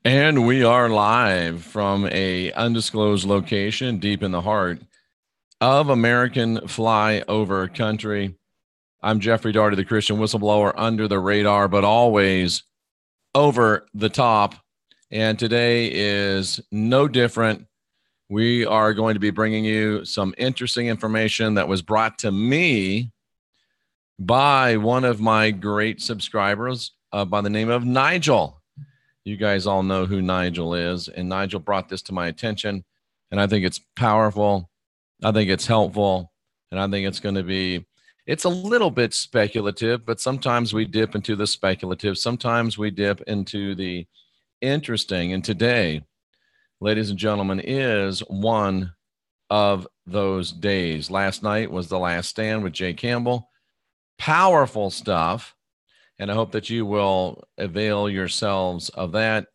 And we are live from a undisclosed location deep in the heart of American flyover country. I'm Jeffrey Daugherty, the Christian whistleblower, under the radar, but always over the top. And today is no different. We are going to be bringing you some interesting information that was brought to me by one of my great subscribers by the name of Nigel. You guys all know who Nigel is, and Nigel brought this to my attention, and I think it's powerful. I think it's helpful, and I think it's a little bit speculative, but sometimes we dip into the speculative. Sometimes we dip into the interesting, and today, ladies and gentlemen, is one of those days. Last night was The Last Stand with Jay Campbell. Powerful stuff. And I hope that you will avail yourselves of that.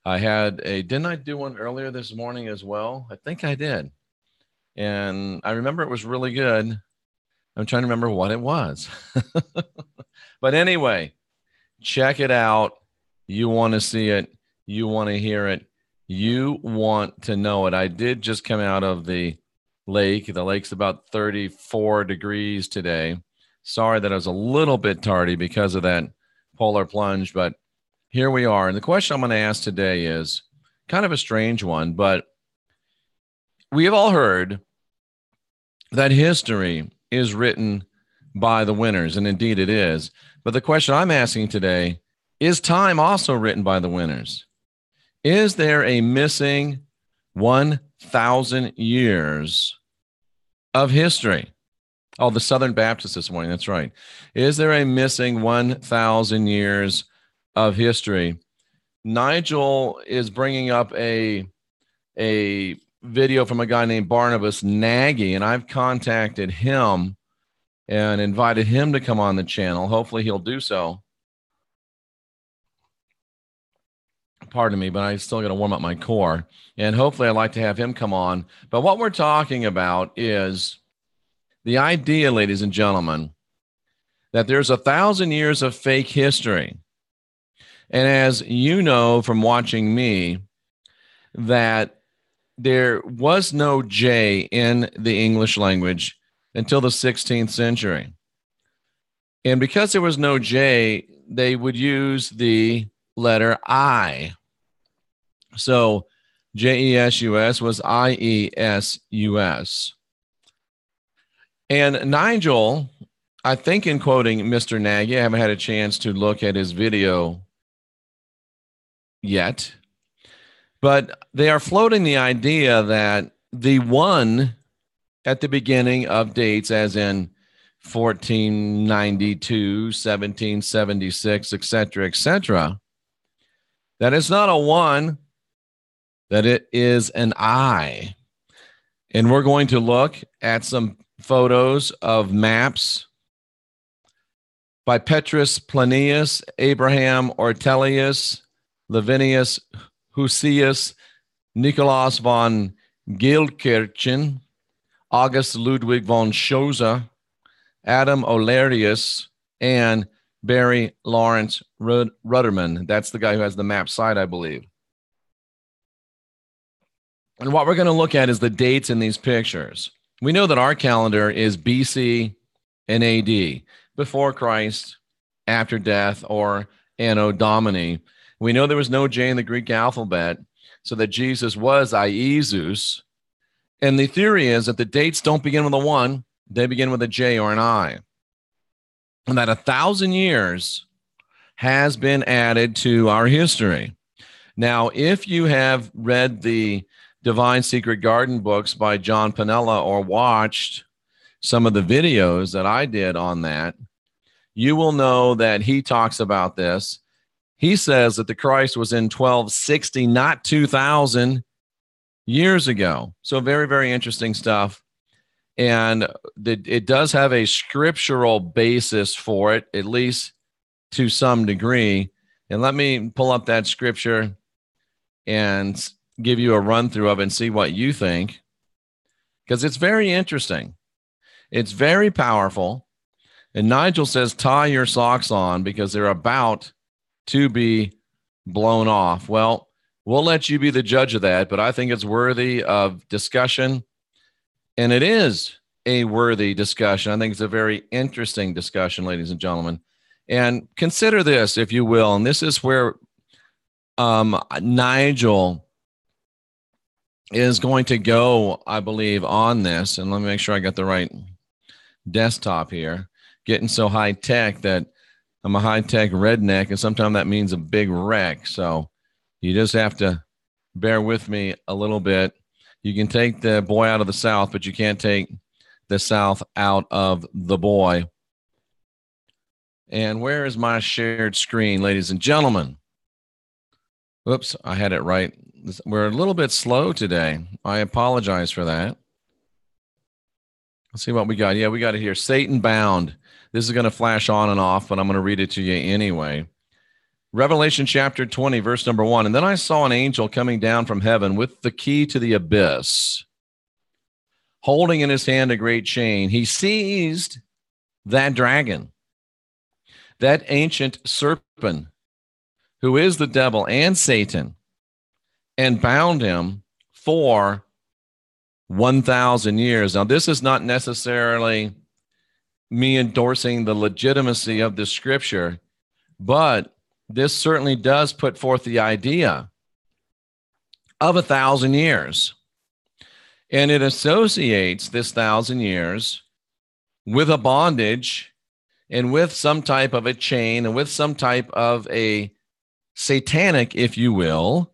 Didn't I do one earlier this morning as well? I think I did. And I remember it was really good. I'm trying to remember what it was. But anyway, check it out. You want to see it. You want to hear it. You want to know it. I did just come out of the lake. The lake's about 34 degrees today. Sorry that I was a little bit tardy because of that polar plunge, but here we are. And the question I'm going to ask today is kind of a strange one, but we have all heard that history is written by the winners, and indeed it is. But the question I'm asking today is time also written by the winners? Is there a missing 1,000 years of history? Oh, the Southern Baptist this morning. That's right. Is there a missing 1,000 years of history? Nigel is bringing up a video from a guy named Barnabas Nagy, and I've contacted him and invited him to come on the channel. Hopefully he'll do so. Pardon me, but I still got to warm up my core. And hopefully I'd like to have him come on. But what we're talking about is the idea, ladies and gentlemen, that there's 1,000 years of fake history. And as you know from watching me, that there was no J in the English language until the 16th century. And because there was no J, they would use the letter I. So J-E-S-U-S was I-E-S-U-S. And Nigel, I think in quoting Mr. Nagy, I haven't had a chance to look at his video yet, but they are floating the idea that the one at the beginning of dates, as in 1492, 1776, etc., that it's not a one, that it is an I. And we're going to look at some photos of maps by Petrus Plinius, Abraham Ortelius, Lavinius Husius, Nikolaus von Gilkirchen, August Ludwig von Schoza, Adam Olerius, and Barry Lawrence Rudderman. That's the guy who has the map site, I believe. And what we're going to look at is the dates in these pictures. We know that our calendar is BC and AD, before Christ, after death, or Anno Domini. We know there was no J in the Greek alphabet, so that Jesus was Iesus. And the theory is that the dates don't begin with a 1, they begin with a J or an I. And that 1,000 years has been added to our history. Now, if you have read the Divine Secret Garden books by John Piniella or watched some of the videos that I did on that, you will know that he talks about this. He says that the Christ was in 1260, not 2,000 years ago. So very, very interesting stuff. And it does have a scriptural basis for it, at least to some degree. And let me pull up that scripture and give you a run through of it and see what you think, because it's very interesting. It's very powerful. And Nigel says, tie your socks on because they're about to be blown off. Well, We'll let you be the judge of that, but I think it's worthy of discussion. And it is a worthy discussion. I think it's a very interesting discussion, ladies and gentlemen. And consider this, if you will. And this is where Nigel is going to go, I believe, on this. And let me make sure I got the right desktop here. Getting so high tech that I'm a high tech redneck, and sometimes that means a big wreck. So you just have to bear with me a little bit. You can take the boy out of the South, but you can't take the South out of the boy. And where is my shared screen, ladies and gentlemen? Whoops, I had it right. We're a little bit slow today. I apologize for that. Let's see what we got. Yeah, we got it here. Satan bound. This is going to flash on and off, but I'm going to read it to you anyway. Revelation chapter 20, verse number 1. And then I saw an angel coming down from heaven with the key to the abyss, holding in his hand a great chain. He seized that dragon, that ancient serpent, who is the devil and Satan, and bound him for 1,000 years. Now, this is not necessarily me endorsing the legitimacy of this scripture, but this certainly does put forth the idea of 1,000 years. And it associates this 1,000 years with a bondage and with some type of a chain and with some type of a satanic, if you will,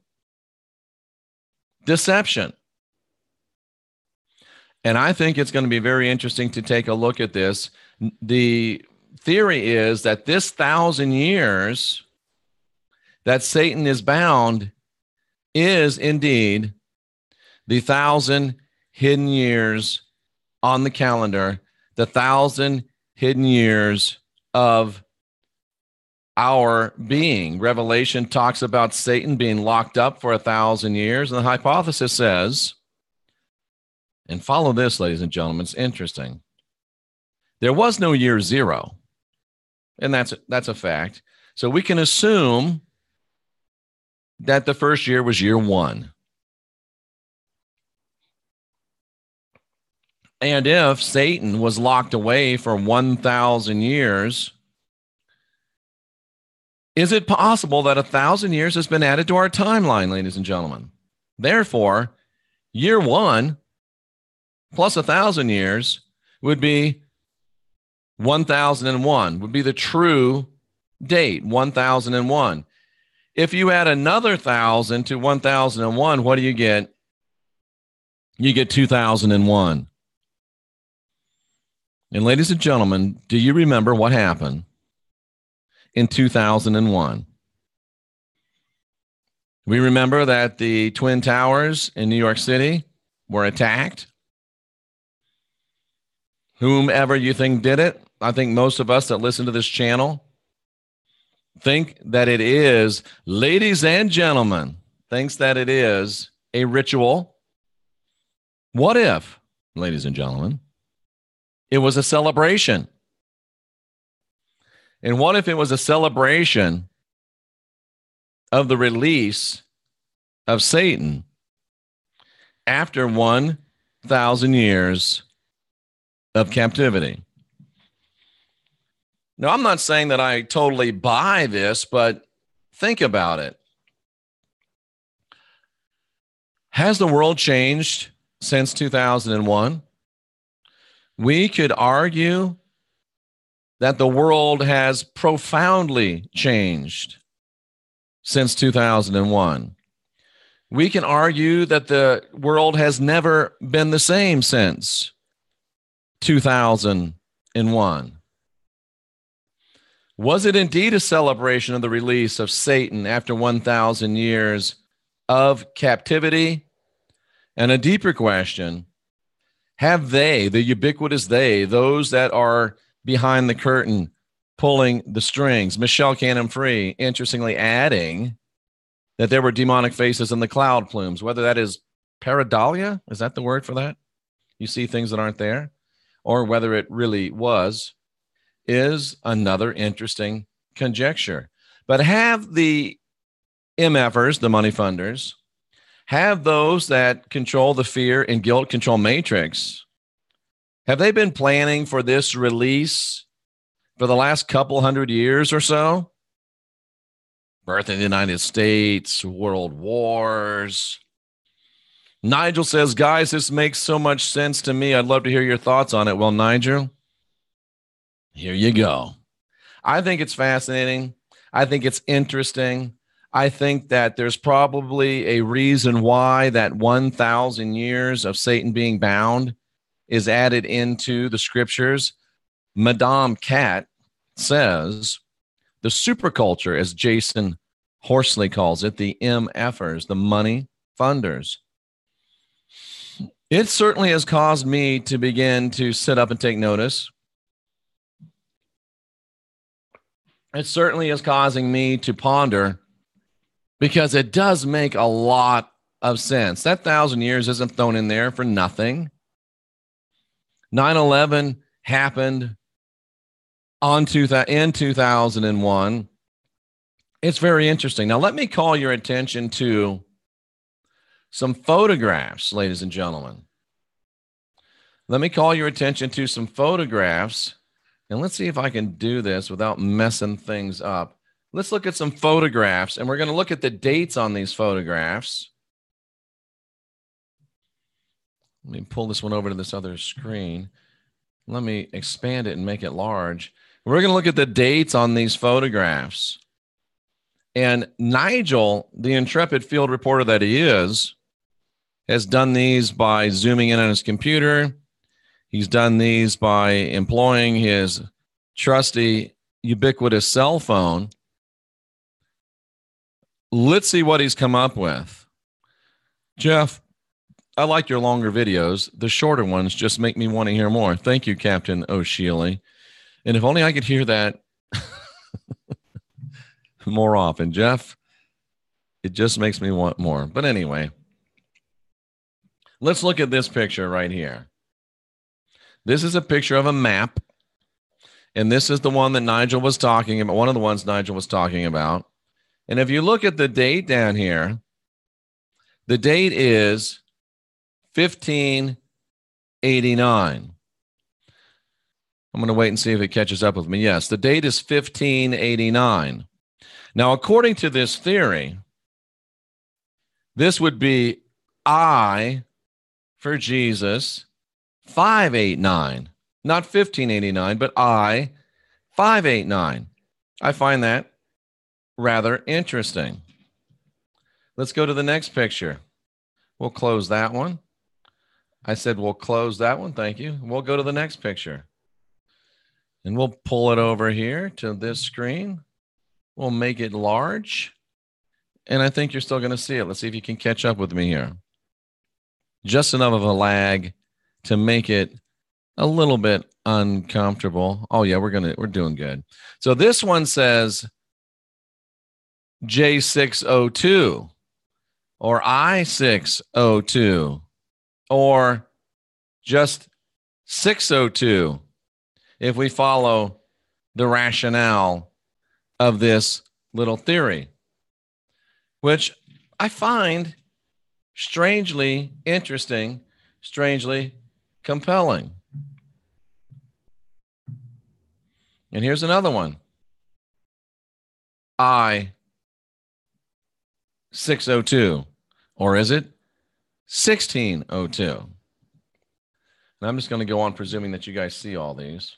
deception. And I think it's going to be very interesting to take a look at this. The theory is that this 1,000 years that Satan is bound is indeed the 1,000 hidden years on the calendar, the 1,000 hidden years of our being. Revelation talks about Satan being locked up for 1,000 years. And the hypothesis says, and follow this, ladies and gentlemen, it's interesting. There was no year zero. And that's a fact. So we can assume that the first year was year one. And if Satan was locked away for 1,000 years, is it possible that 1,000 years has been added to our timeline, ladies and gentlemen? Therefore, year one plus 1,000 years would be 1,001, would be the true date, 1,001. If you add another 1,000 to 1,001, what do you get? You get 2,001. And ladies and gentlemen, do you remember what happened in 2001? We remember that the Twin Towers in New York City were attacked. Whomever you think did it, I think most of us that listen to this channel think that it is, ladies and gentlemen, thinks that it is a ritual. What if, ladies and gentlemen, it was a celebration? And what if it was a celebration of the release of Satan after 1,000 years of captivity? Now, I'm not saying that I totally buy this, but think about it. Has the world changed since 2001? We could argue that the world has profoundly changed since 2001. We can argue that the world has never been the same since 2001. Was it indeed a celebration of the release of Satan after 1,000 years of captivity? And a deeper question, have they, the ubiquitous they, those that are behind the curtain, pulling the strings, Michelle Cannon-Free, interestingly adding that there were demonic faces in the cloud plumes, whether that is pareidolia, is that the word for that? You see things that aren't there, or whether it really was, is another interesting conjecture. But have the MFers, the money funders, have those that control the fear and guilt control matrix, have they been planning for this release for the last couple hundred years or so? Birth in the United States, world wars. Nigel says, guys, this makes so much sense to me. I'd love to hear your thoughts on it. Well, Nigel, here you go. I think it's fascinating. I think it's interesting. I think that there's probably a reason why that 1,000 years of Satan being bound is added into the scriptures. Madame Cat says the superculture, as Jason Horsley calls it, the MFers, the money funders. It certainly has caused me to begin to sit up and take notice. It certainly is causing me to ponder, because it does make a lot of sense. That 1,000 years isn't thrown in there for nothing. 9/11 happened in 2001. It's very interesting. Now, let me call your attention to some photographs, ladies and gentlemen. Let me call your attention to some photographs, and let's see if I can do this without messing things up. Let's look at some photographs, and we're going to look at the dates on these photographs. Let me pull this one over to this other screen. Let me expand it and make it large. We're going to look at the dates on these photographs. And Nigel, the intrepid field reporter that he is, has done these by zooming in on his computer. He's done these by employing his trusty, ubiquitous cell phone. Let's see what he's come up with. Jeff, I like your longer videos. The shorter ones just make me want to hear more. Thank you, Captain O'Shealy. And if only I could hear that more often, Jeff. It just makes me want more. But anyway, let's look at this picture right here. This is a picture of a map. And this is the one that Nigel was talking about, one of the ones Nigel was talking about. And if you look at the date down here, the date is 1589. I'm going to wait and see if it catches up with me. Yes, the date is 1589. Now, according to this theory, this would be I for Jesus 589, not 1589, but I 589. I find that rather interesting. Let's go to the next picture. We'll close that one. I said we'll close that one. Thank you. We'll go to the next picture. And we'll pull it over here to this screen. We'll make it large. And I think you're still going to see it. Let's see if you can catch up with me here. Just enough of a lag to make it a little bit uncomfortable. Oh yeah, we're doing good. So this one says J602 or I602 or just 602 if we follow the rationale of this little theory, which I find strangely interesting, strangely compelling. And here's another one. I602, or is it 1602? And I'm just going to go on presuming that you guys see all these.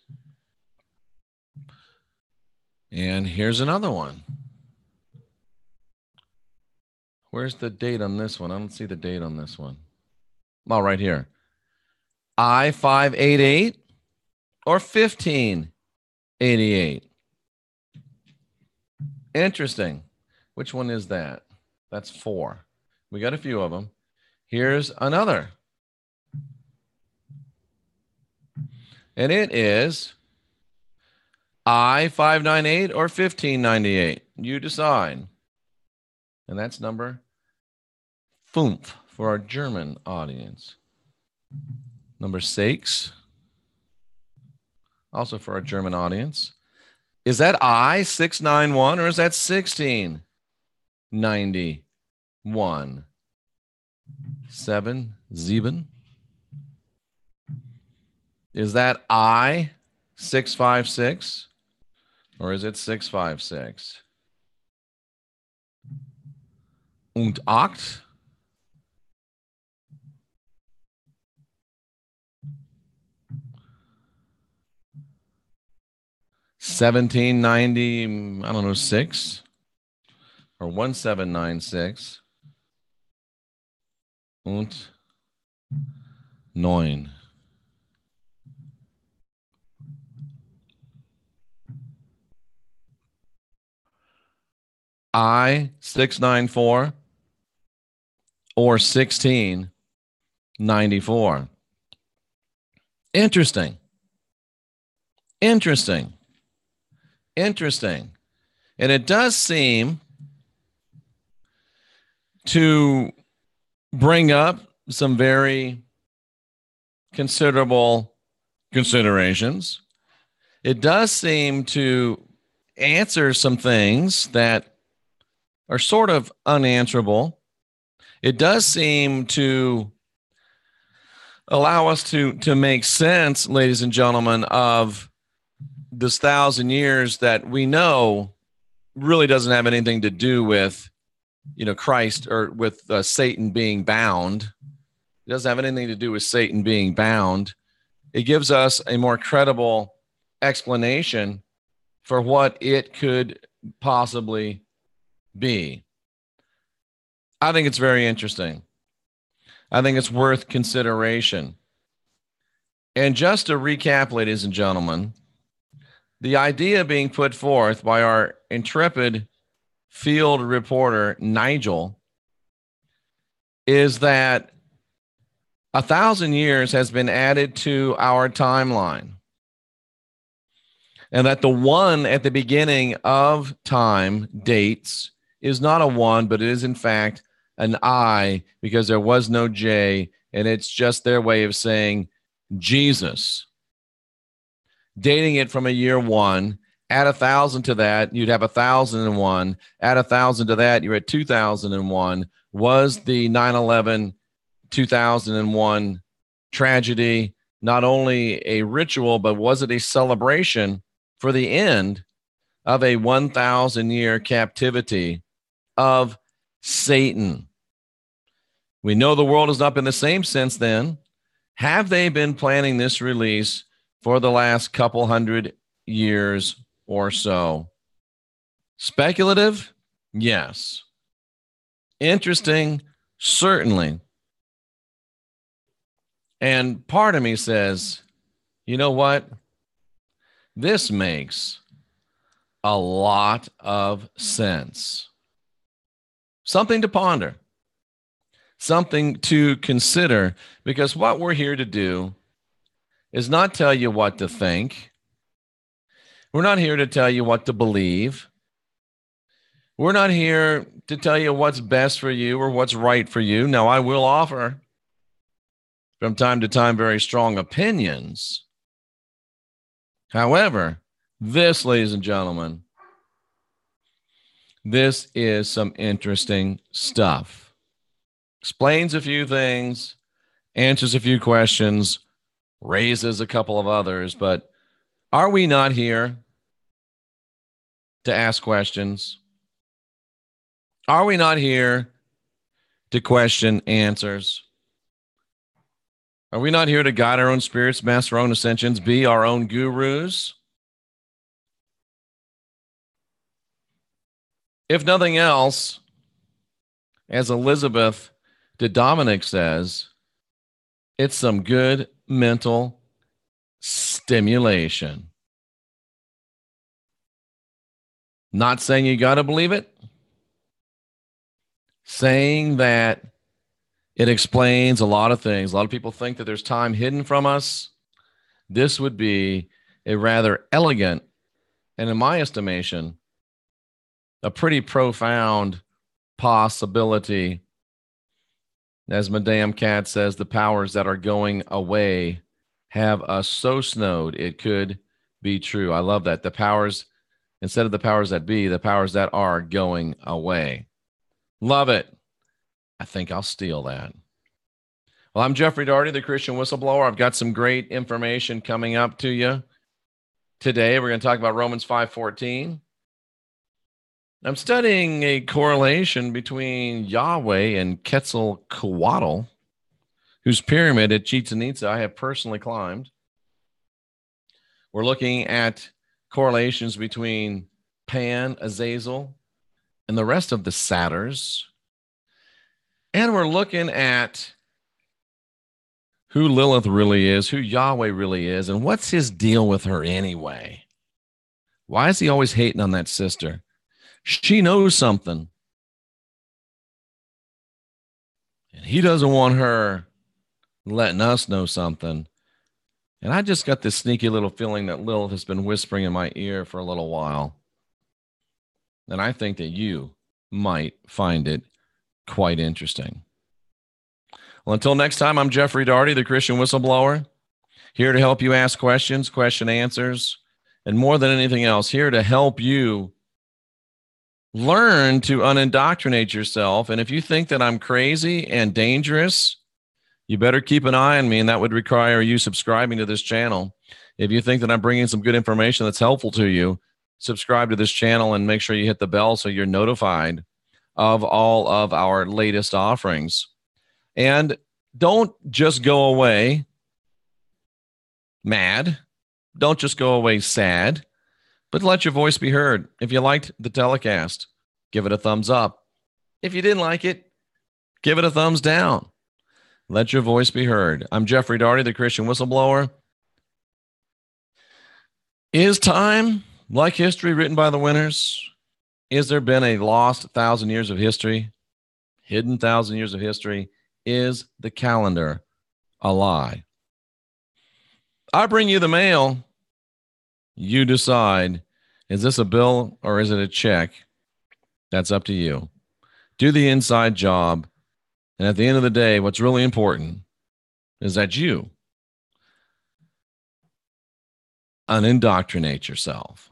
And here's another one. Where's the date on this one? I don't see the date on this one. Oh, right here. I588 or 1588. Interesting. Which one is that? That's 4. We got a few of them. Here's another. And it is I598 or 1598. You decide. And that's number 5 for our German audience. Number 6, also for our German audience. Is that I691 or is that 16? 91. 7. Is that I 656 or is it 656? Und acht? $17.90, I don't know, 6 or 1796 und 9. I 694 or 1694. Interesting. Interesting. Interesting. And it does seem to bring up some very considerable considerations. It does seem to answer some things that are sort of unanswerable. It does seem to allow us to make sense, ladies and gentlemen, of this 1,000 years that we know really doesn't have anything to do with, Christ or with Satan being bound. It doesn't have anything to do with Satan being bound. It gives us a more credible explanation for what it could possibly be. I think it's very interesting. I think it's worth consideration. And just to recap, ladies and gentlemen, the idea being put forth by our intrepid field reporter, Nigel, is that 1,000 years has been added to our timeline. And that the one at the beginning of time dates is not a 1, but it is in fact an I, because there was no J, and it's just their way of saying Jesus. Dating it from a year 1, add 1,000 to that, you'd have 1,001. Add 1,000 to that, you're at 2001. Was the 9/11 2001 tragedy not only a ritual, but was it a celebration for the end of a 1,000-year captivity of Satan? We know the world has not been the same since then. Have they been planning this release for the last couple hundred years or so? Speculative? Yes. Interesting? Certainly. And part of me says, you know what? This makes a lot of sense. Something to ponder, something to consider, because what we're here to do is not tell you what to think. We're not here to tell you what to believe. We're not here to tell you what's best for you or what's right for you. Now, I will offer from time to time very strong opinions. However, this, ladies and gentlemen, this is some interesting stuff. Explains a few things, answers a few questions, raises a couple of others, but are we not here to ask questions? Are we not here to question answers? Are we not here to guide our own spirits, master our own ascensions, be our own gurus? If nothing else, as Elizabeth de Dominic says, it's some good mental stimulation. Not saying you got to believe it, saying that it explains a lot of things. A lot of people think that there's time hidden from us. This would be a rather elegant, and in my estimation, a pretty profound possibility. As Madame Cat says, the powers that are going away have us so snowed it could be true. I love that. The powers, instead of the powers that be, the powers that are going away. Love it. I think I'll steal that. Well, I'm Jeffrey Daugherty, the Christian Whistleblower. I've got some great information coming up to you today. We're going to talk about Romans 5:14. I'm studying a correlation between Yahweh and Quetzalcoatl, whose pyramid at Chichen Itza I have personally climbed. We're looking at correlations between Pan, Azazel, and the rest of the satyrs. And we're looking at who Lilith really is, who Yahweh really is, and what's his deal with her anyway. Why is he always hating on that sister? She knows something. And he doesn't want her letting us know something. And I just got this sneaky little feeling that Lilith has been whispering in my ear for a little while. And I think that you might find it quite interesting. Well, until next time, I'm Jeffrey Daugherty, the Christian Whistleblower, here to help you ask questions, question answers, and more than anything else, here to help you learn to unindoctrinate yourself. And if you think that I'm crazy and dangerous, you better keep an eye on me, and that would require you subscribing to this channel. If you think that I'm bringing some good information that's helpful to you, subscribe to this channel and make sure you hit the bell so you're notified of all of our latest offerings. And don't just go away mad. Don't just go away sad, but let your voice be heard. If you liked the telecast, give it a thumbs up. If you didn't like it, give it a thumbs down. Let your voice be heard. I'm Jeffrey Daugherty, the Christian Whistleblower. Is time like history written by the winners? Is there been a lost 1,000 years of history? Hidden 1,000 years of history? Is the calendar a lie? I bring you the mail. You decide, is this a bill or is it a check? That's up to you. Do the inside job. And at the end of the day, what's really important is that you unindoctrinate yourself.